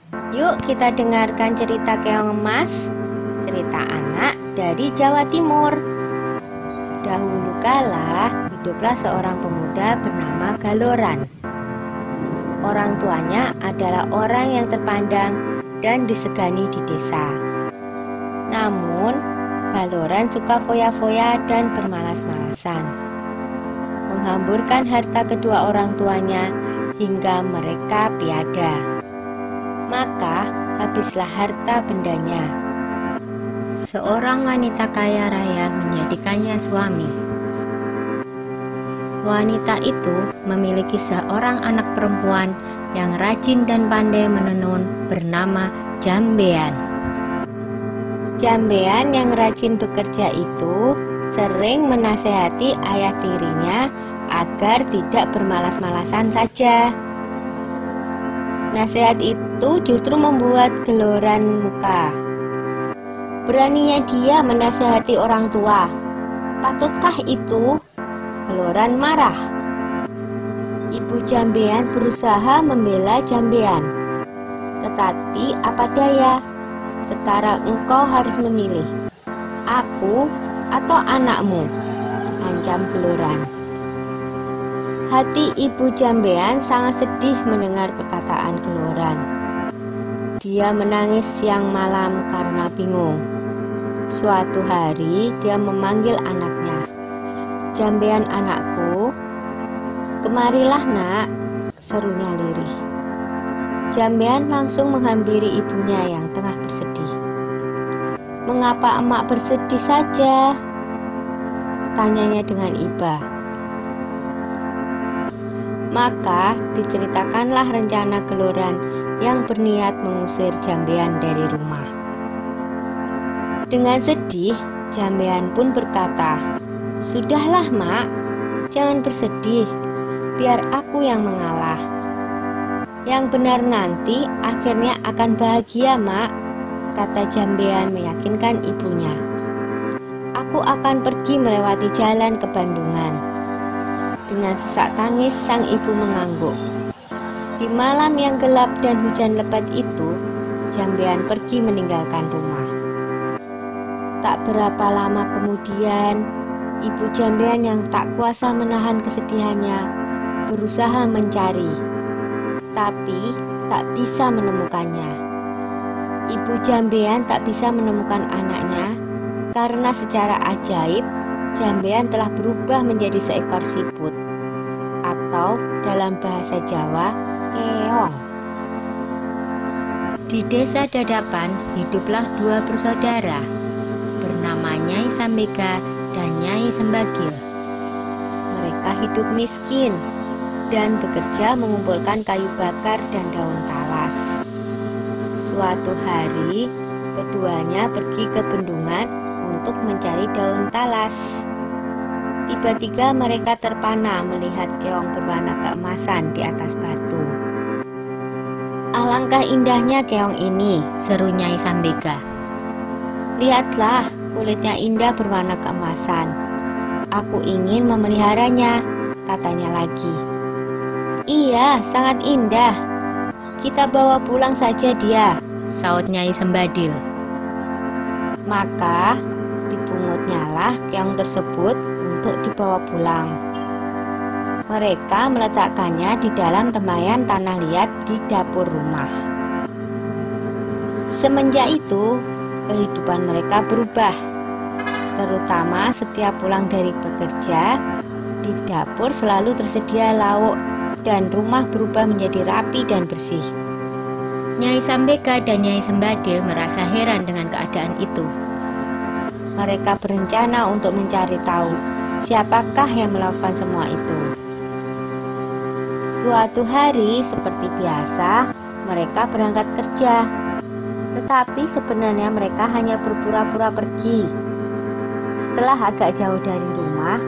Yuk kita dengarkan cerita Keong Emas, cerita anak dari Jawa Timur. Dahulu kala hiduplah seorang pemuda bernama Galoran. Orang tuanya adalah orang yang terpandang dan disegani di desa. Namun Galoran suka foya-foya dan bermalas-malasan, menghamburkan harta kedua orang tuanya hingga mereka tiada. Maka habislah harta bendanya. Seorang wanita kaya raya menjadikannya suami. Wanita itu memiliki seorang anak perempuan yang rajin dan pandai menenun bernama Jambean. Jambean yang rajin bekerja itu sering menasehati ayah tirinya agar tidak bermalas-malasan saja. Nasihat itu justru membuat Galoran muka. Beraninya dia menasehati orang tua. Patutkah itu? Galoran marah. Ibu Jambean berusaha membela Jambean. Tetapi apa daya? Sekarang engkau harus memilih, aku atau anakmu, ancam Galoran. Hati ibu Jambean sangat sedih mendengar perkataan Galoran. Dia menangis siang malam karena bingung. Suatu hari dia memanggil anaknya. "Jambean anakku, kemarilah nak," serunya lirih. Jambean langsung menghampiri ibunya yang tengah bersedih. "Mengapa emak bersedih saja?" tanyanya dengan iba. Maka diceritakanlah rencana Galoran yang berniat mengusir Jambean dari rumah. Dengan sedih, Jambean pun berkata, "Sudahlah mak, jangan bersedih, biar aku yang mengalah. Yang benar nanti akhirnya akan bahagia mak," kata Jambean meyakinkan ibunya. "Aku akan pergi melewati jalan ke Bandungan." Dengan sesak tangis sang ibu mengangguk. Di malam yang gelap dan hujan lebat itu, Jambean pergi meninggalkan rumah. Tak berapa lama kemudian, ibu Jambean yang tak kuasa menahan kesedihannya berusaha mencari, tapi tak bisa menemukannya. Ibu Jambean tak bisa menemukan anaknya karena secara ajaib Jambean telah berubah menjadi seekor siput, atau dalam bahasa Jawa, keong. Di desa Dadapan hiduplah dua bersaudara, bernama Nyai Sambega dan Nyai Sembagil. Mereka hidup miskin dan bekerja mengumpulkan kayu bakar dan daun talas. Suatu hari, keduanya pergi ke bendungan untuk mencari daun talas. Tiba-tiba mereka terpana melihat keong berwarna keemasan di atas batu. "Alangkah indahnya keong ini," seru Nyai Sambega. "Lihatlah, kulitnya indah berwarna keemasan. Aku ingin memeliharanya," katanya lagi. "Iya, sangat indah. Kita bawa pulang saja dia," saut Nyai Sembadil. Maka dipunguտնyalah keong tersebut untuk dibawa pulang. Mereka meletakkannya di dalam tempayan tanah liat di dapur rumah. Semenjak itu, kehidupan mereka berubah. Terutama setiap pulang dari bekerja, di dapur selalu tersedia lauk dan rumah berubah menjadi rapi dan bersih. Nyai Sambega dan Nyai Sembadil merasa heran dengan keadaan itu. Mereka berencana untuk mencari tahu siapakah yang melakukan semua itu. Suatu hari seperti biasa, mereka berangkat kerja. Tetapi sebenarnya mereka hanya berpura-pura pergi. Setelah agak jauh dari rumah,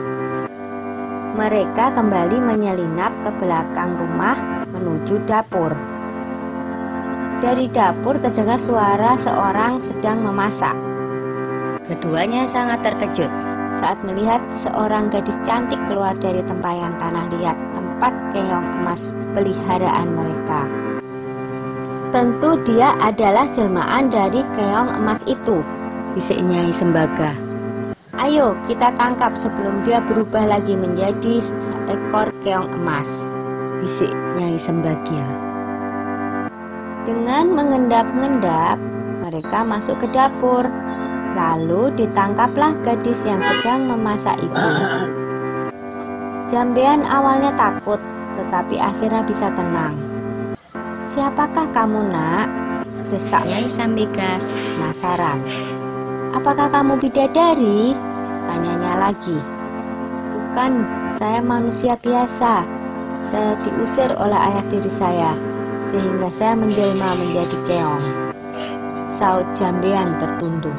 mereka kembali menyelinap ke belakang rumah menuju dapur. Dari dapur terdengar suara seorang sedang memasak. Keduanya sangat terkejut saat melihat seorang gadis cantik keluar dari tempayan tanah liat tempat keong emas peliharaan mereka. Tentu dia adalah jelmaan dari keong emas itu, bisik Nyai Sembaga. Ayo kita tangkap sebelum dia berubah lagi menjadi seekor keong emas, bisik Nyai Sembagil. Dengan mengendap-endap, mereka masuk ke dapur. Lalu ditangkaplah gadis yang sedang memasak itu. Jambean awalnya takut, tetapi akhirnya bisa tenang. "Siapakah kamu, Nak?" desak Nyai Sambega penasaran. "Apakah kamu bidadari?" tanyanya lagi. "Bukan, saya manusia biasa. Saya diusir oleh ayah tiri saya, sehingga saya menjelma menjadi keong," saut Jambean tertunduk.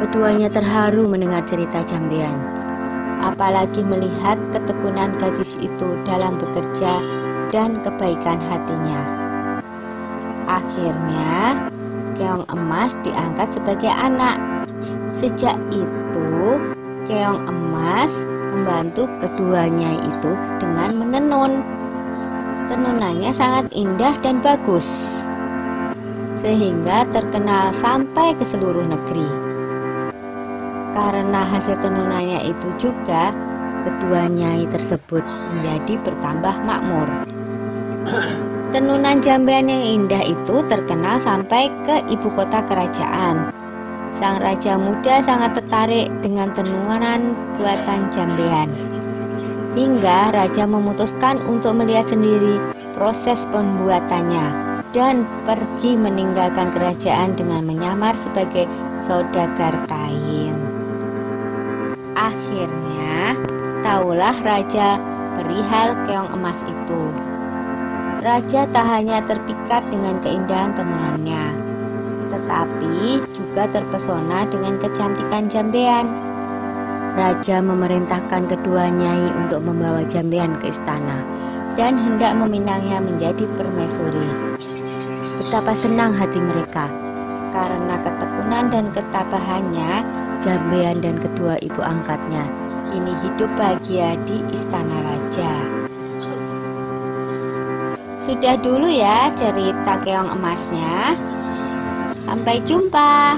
Keduanya terharu mendengar cerita Jambean, apalagi melihat ketekunan gadis itu dalam bekerja dan kebaikan hatinya. Akhirnya, keong emas diangkat sebagai anak. Sejak itu, keong emas membantu keduanya itu dengan menenun. Tenunannya sangat indah dan bagus, sehingga terkenal sampai ke seluruh negeri. Karena hasil tenunannya itu juga, kedua nyai tersebut menjadi bertambah makmur. Tenunan Jambean yang indah itu terkenal sampai ke ibu kota kerajaan. Sang raja muda sangat tertarik dengan tenunan buatan Jambean, hingga raja memutuskan untuk melihat sendiri proses pembuatannya dan pergi meninggalkan kerajaan dengan menyamar sebagai saudagar kain. Akhirnya, tahulah raja perihal keong emas itu. Raja tak hanya terpikat dengan keindahan tenunannya, tetapi juga terpesona dengan kecantikan Jambean. Raja memerintahkan kedua nyai untuk membawa Jambean ke istana dan hendak meminangnya menjadi permaisuri. Betapa senang hati mereka, karena ketekunan dan ketabahannya, Jambean dan kedua ibu angkatnya kini hidup bahagia di istana raja. Sudah dulu ya cerita keong emasnya. Sampai jumpa.